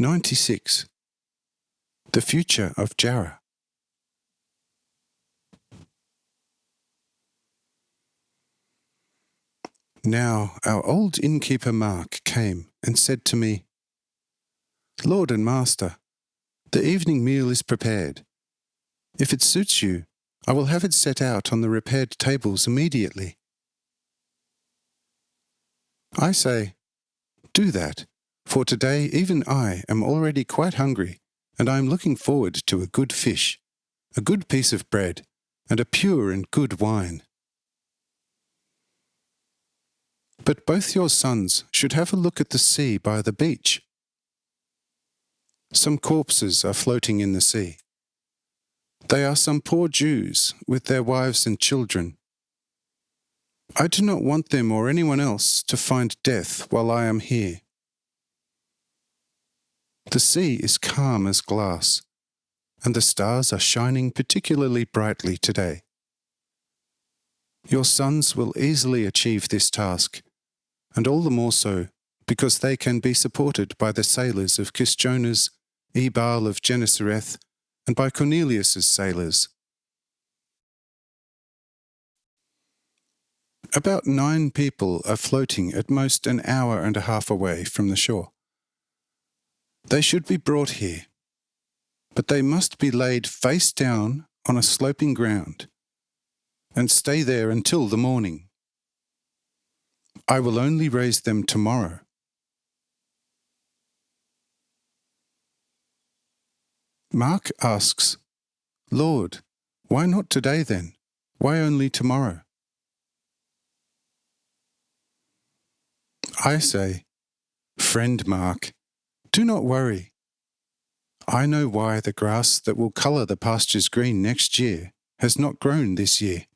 96. The Future of Jarrah. Now our old innkeeper Mark came and said to me, "Lord and Master, the evening meal is prepared. If it suits you, I will have it set out on the repaired tables immediately." I say, "Do that, for today even I am already quite hungry, and I am looking forward to a good fish, a good piece of bread, and a pure and good wine. But both your sons should have a look at the sea by the beach. Some corpses are floating in the sea. They are some poor Jews with their wives and children. I do not want them or anyone else to find death while I am here. The sea is calm as glass, and the stars are shining particularly brightly today. Your sons will easily achieve this task, and all the more so because they can be supported by the sailors of Kisjonas, Ebal of Gennesareth, and by Cornelius's sailors. About 9 people are floating at most an hour and a half away from the shore. They should be brought here, but they must be laid face down on a sloping ground and stay there until the morning. I will only raise them tomorrow. Mark asks, "Lord, why not today then? Why only tomorrow?" I say, "Friend Mark, do not worry. I know why the grass that will colour the pastures green next year has not grown this year.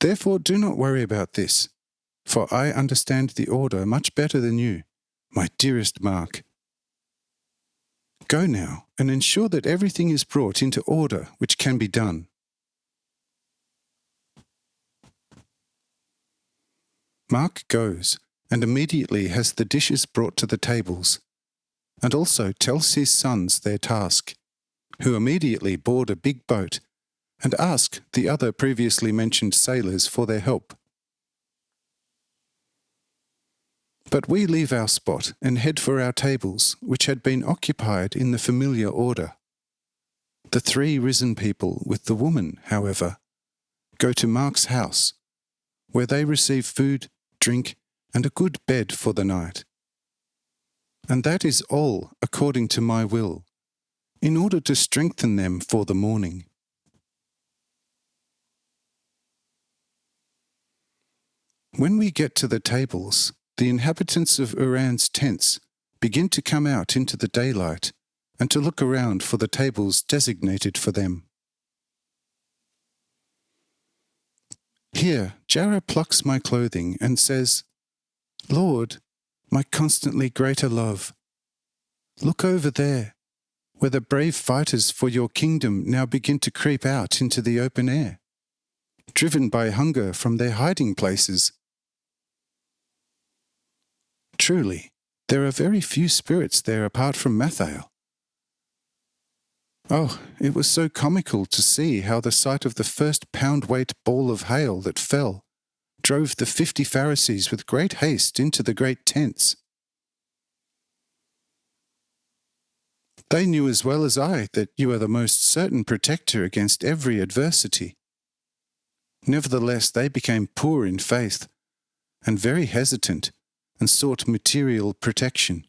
Therefore do not worry about this, for I understand the order much better than you, my dearest Mark. Go now and ensure that everything is brought into order which can be done." Mark goes and immediately has the dishes brought to the tables, and also tells his sons their task, who immediately board a big boat and ask the other previously mentioned sailors for their help. But we leave our spot and head for our tables, which had been occupied in the familiar order. The 3 risen people with the woman, however, go to Mark's house, where they receive food, drink, and a good bed for the night. And that is all according to my will, in order to strengthen them for the morning. When we get to the tables, the inhabitants of Uran's tents begin to come out into the daylight and to look around for the tables designated for them. Here, Jarrah plucks my clothing and says, "Lord, my constantly greater love, look over there, where the brave fighters for your kingdom now begin to creep out into the open air, driven by hunger from their hiding places. Truly, there are very few spirits there apart from Mathael. Oh, it was so comical to see how the sight of the first pound-weight ball of hail that fell drove the 50 Pharisees with great haste into the great tents. They knew as well as I that you are the most certain protector against every adversity. Nevertheless, they became poor in faith and very hesitant and sought material protection.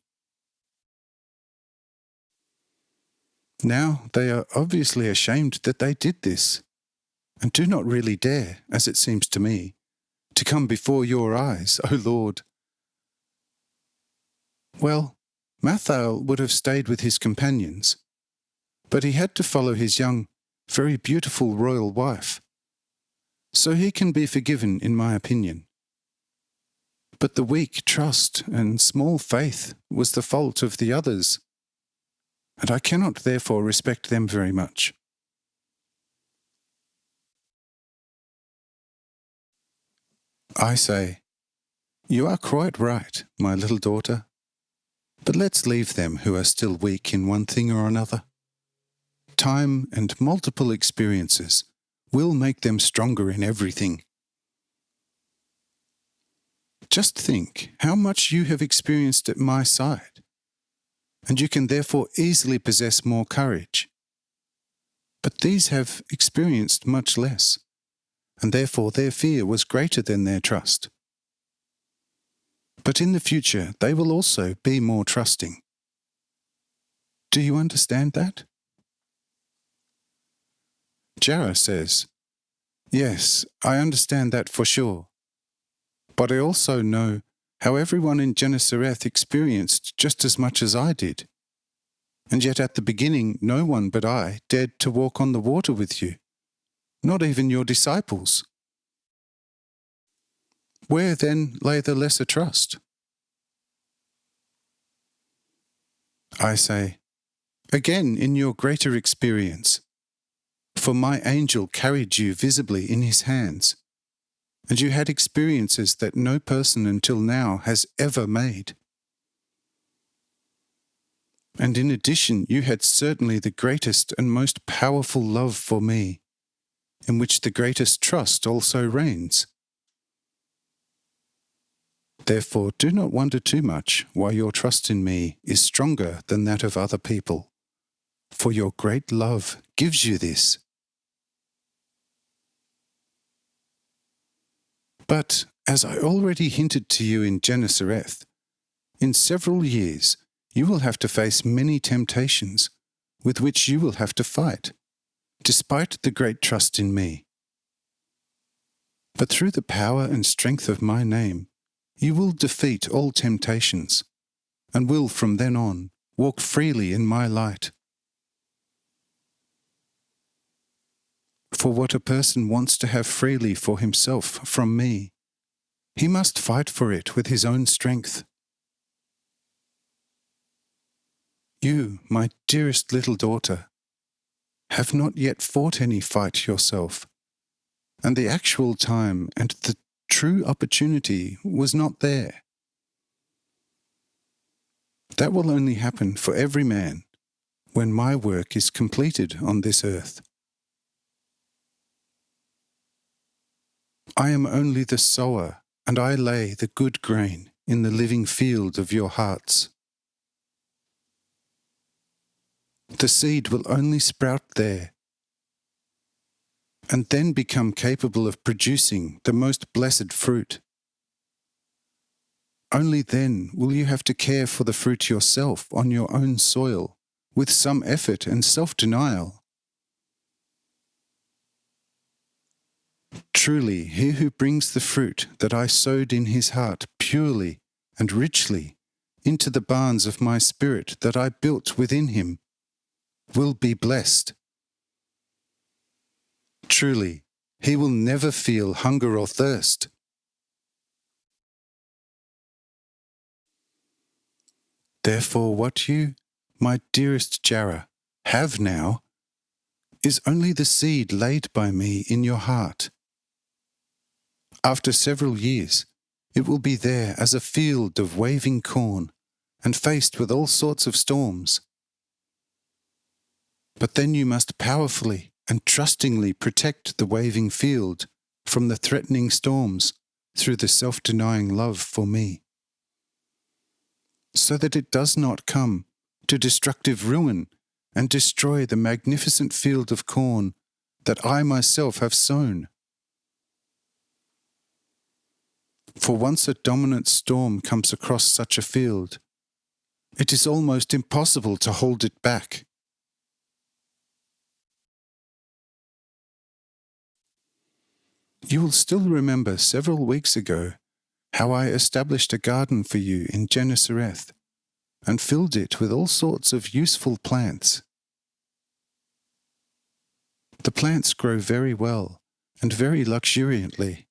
Now they are obviously ashamed that they did this, and do not really dare, as it seems to me, to come before your eyes, O Lord." Well, Mathael would have stayed with his companions, but he had to follow his young, very beautiful royal wife, so he can be forgiven in my opinion. But the weak trust and small faith was the fault of the others, and I cannot therefore respect them very much. I say, "You are quite right, my little daughter. But let's leave them who are still weak in one thing or another. Time and multiple experiences will make them stronger in everything. Just think how much you have experienced at my side, and you can therefore easily possess more courage. But these have experienced much less, and therefore their fear was greater than their trust. But in the future they will also be more trusting. Do you understand that? Jara says, "Yes, I understand that for sure. But I also know how everyone in Gennesareth experienced just as much as I did. And yet at the beginning no one but I dared to walk on the water with you, not even your disciples. Where then lay the lesser trust?" I say, "Again in your greater experience. For my angel carried you visibly in his hands, and you had experiences that no person until now has ever made. And in addition, you had certainly the greatest and most powerful love for me, in which the greatest trust also reigns. Therefore, do not wonder too much why your trust in me is stronger than that of other people, for your great love gives you this. But, as I already hinted to you in Gennesareth, in several years you will have to face many temptations with which you will have to fight, despite the great trust in me. But through the power and strength of my name, you will defeat all temptations, and will from then on walk freely in my light. For what a person wants to have freely for himself from me, he must fight for it with his own strength. You, my dearest little daughter, have not yet fought any fight yourself, and the actual time and the true opportunity was not there. That will only happen for every man when my work is completed on this earth. I am only the sower, and I lay the good grain in the living field of your hearts. The seed will only sprout there, and then become capable of producing the most blessed fruit. Only then will you have to care for the fruit yourself on your own soil, with some effort and self-denial. Truly, he who brings the fruit that I sowed in his heart purely and richly into the barns of my spirit that I built within him will be blessed. Truly, he will never feel hunger or thirst. Therefore, what you, my dearest Jara, have now is only the seed laid by me in your heart. After several years, it will be there as a field of waving corn and faced with all sorts of storms. But then you must powerfully and trustingly protect the waving field from the threatening storms through the self-denying love for me, so that it does not come to destructive ruin and destroy the magnificent field of corn that I myself have sown. For once a dominant storm comes across such a field, it is almost impossible to hold it back. You will still remember several weeks ago how I established a garden for you in Gennesareth and filled it with all sorts of useful plants. The plants grow very well and very luxuriantly.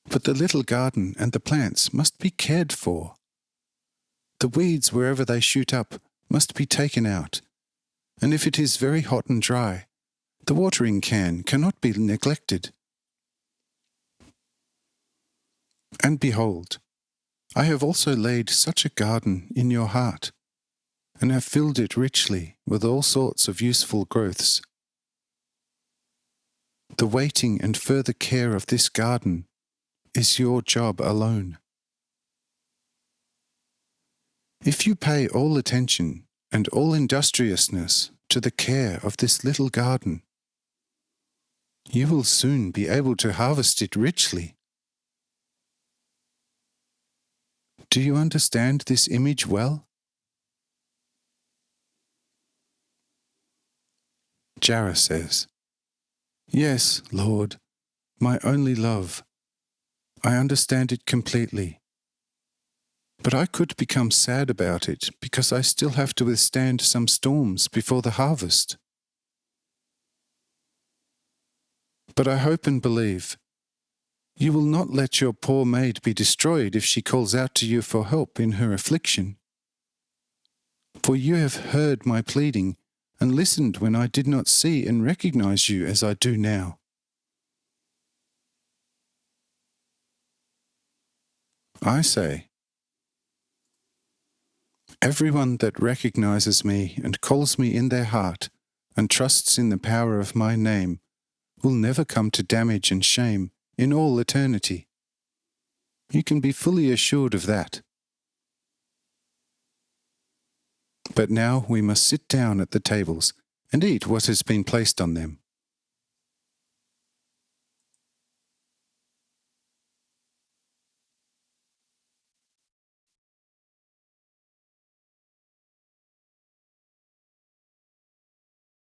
But the little garden and the plants must be cared for. The weeds wherever they shoot up must be taken out, and if it is very hot and dry, the watering can cannot be neglected. And behold, I have also laid such a garden in your heart, and have filled it richly with all sorts of useful growths. The waiting and further care of this garden is your job alone. If you pay all attention and all industriousness to the care of this little garden, you will soon be able to harvest it richly. Do you understand this image well? Jara says, "Yes, Lord, my only love. I understand it completely. But I could become sad about it because I still have to withstand some storms before the harvest. But I hope and believe you will not let your poor maid be destroyed if she calls out to you for help in her affliction. For you have heard my pleading and listened when I did not see and recognize you as I do now." I say, everyone that recognizes me and calls me in their heart and trusts in the power of my name will never come to damage and shame in all eternity. You can be fully assured of that. But now we must sit down at the tables and eat what has been placed on them.